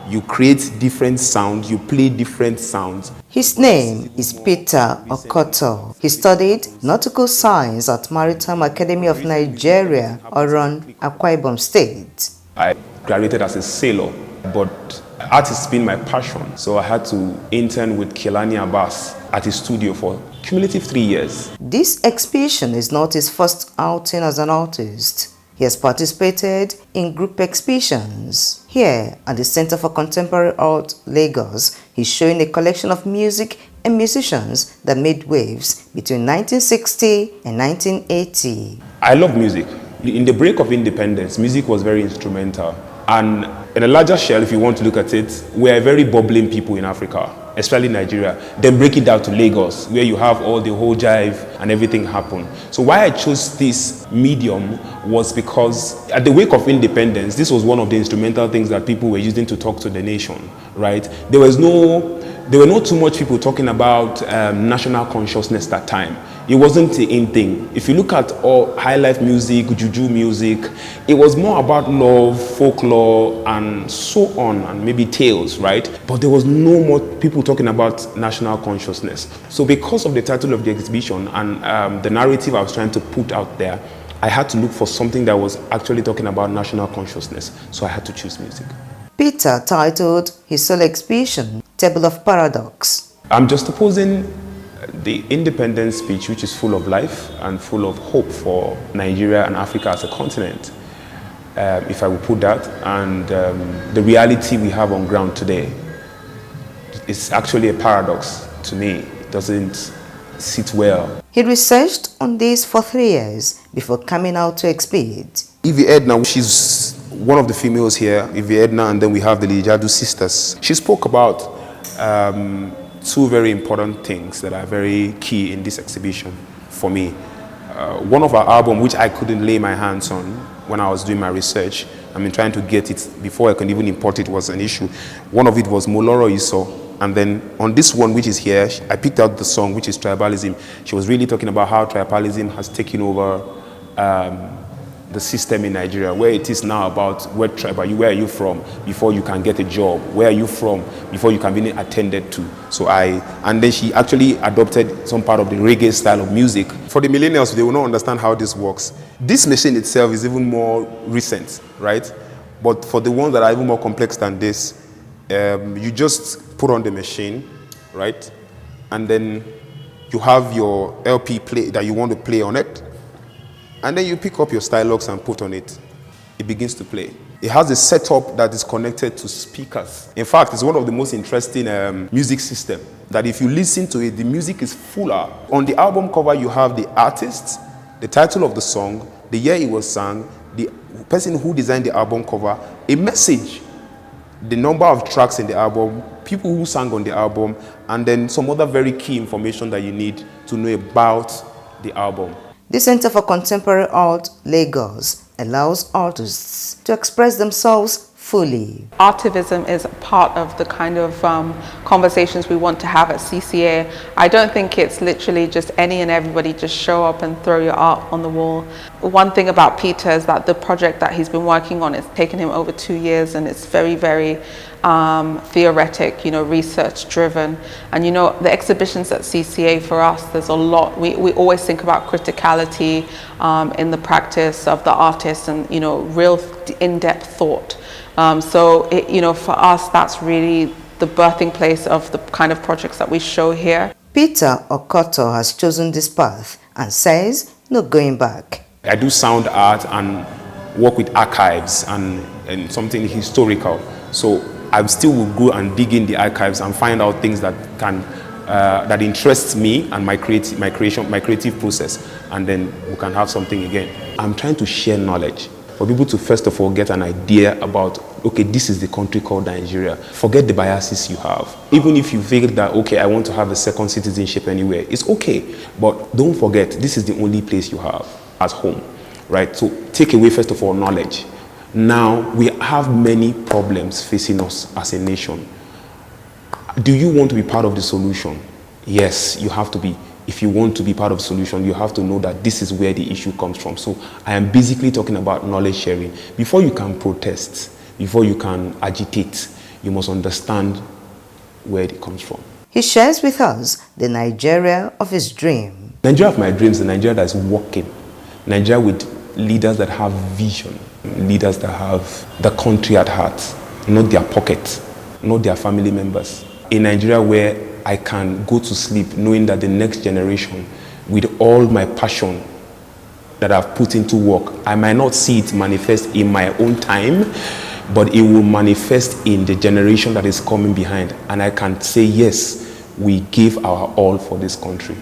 You create different sounds, you play different sounds. His name is Peter Okotor. He studied nautical science at Maritime Academy of Nigeria, Oron, Akwa Ibom State. I graduated as a sailor, but art has been my passion. So I had to intern with Kelani Abbas at his studio for cumulative 3 years. This exhibition is not his first outing as an artist. He has participated in group exhibitions. Here at the Center for Contemporary Art, Lagos, he's showing a collection of music and musicians that made waves between 1960 and 1980. I love music. In the break of independence, music was very instrumental. And in a larger shell, if you want to look at it, we are very bubbling people in Africa, especially Nigeria. Then break it down to Lagos, where you have all the whole jive and everything happen. So why I chose this medium was because at the wake of independence, this was one of the instrumental things that people were using to talk to the nation, right? There were not too much people talking about national consciousness that time. It wasn't the in thing. If you look at all high life music, juju music, it was more about love, folklore, and so on, and maybe tales, right? But there was no more people talking about national consciousness. So because of the title of the exhibition and the narrative I was trying to put out there, I had to look for something that was actually talking about national consciousness. So I had to choose music. Peter titled his solo exhibition, Table of Paradox. I'm just opposing the independence speech, which is full of life and full of hope for Nigeria and Africa as a continent, if I would put that, and the reality we have on ground today. It's actually a paradox to me. It doesn't sit well. He researched on this for 3 years before coming out to exhibit. Evie Edna, she's one of the females here, Evie Edna, and then we have the Lijadu sisters. She spoke about two very important things that are very key in this exhibition for me. One of our albums, which I couldn't lay my hands on when I was doing my research, trying to get it before I can even import it was an issue. One of it was Moloro Iso. And then on this one, which is here, I picked out the song, which is Tribalism. She was really talking about how tribalism has taken over the system in Nigeria, where it is now about what tribe are you, where are you from before you can get a job, where are you from before you can be attended to. And then she actually adopted some part of the reggae style of music. For the millennials, they will not understand how this works. This machine itself is even more recent, right? But for the ones that are even more complex than this, you just put on the machine, right? And then you have your LP play that you want to play on it. And then you pick up your stylus and put on it. It begins to play. It has a setup that is connected to speakers. In fact, it's one of the most interesting music systems that if you listen to it, the music is fuller. On the album cover, you have the artist, the title of the song, the year it was sung, the person who designed the album cover, a message, the number of tracks in the album, people who sang on the album, and then some other very key information that you need to know about the album. The Center for Contemporary Art, Lagos, allows artists to express themselves fully. Artivism is part of the kind of conversations we want to have at CCA. I don't think it's literally just any and everybody just show up and throw your art on the wall. One thing about Peter is that the project that he's been working on, it's taken him over 2 years, and it's very, very theoretic, research driven. And the exhibitions at CCA for us, there's a lot, we always think about criticality in the practice of the artist and real in-depth thought. For us, that's really the birthing place of the kind of projects that we show here. Peter Okotor has chosen this path and says no going back. I do sound art and work with archives and something historical. So I still will go and dig in the archives and find out things that can that interests me and my creative process, and then we can have something again. I'm trying to share knowledge for people to first of all get an idea about, okay, this is the country called Nigeria. Forget the biases you have. Even if you feel that, okay, I want to have a second citizenship anywhere, it's okay. But don't forget, this is the only place you have as home, right? So take away first of all knowledge. Now, we have many problems facing us as a nation. Do you want to be part of the solution? Yes, you have to be. If you want to be part of the solution, you have to know that this is where the issue comes from. So I am basically talking about knowledge sharing. Before you can protest, before you can agitate, you must understand where it comes from. He shares with us the Nigeria of his dream. Nigeria of my dreams, the Nigeria that is working. Nigeria with leaders that have vision, leaders that have the country at heart, not their pocket, not their family members. A Nigeria where I can go to sleep knowing that the next generation, with all my passion that I've put into work, I might not see it manifest in my own time, but it will manifest in the generation that is coming behind. And I can say, yes, we give our all for this country.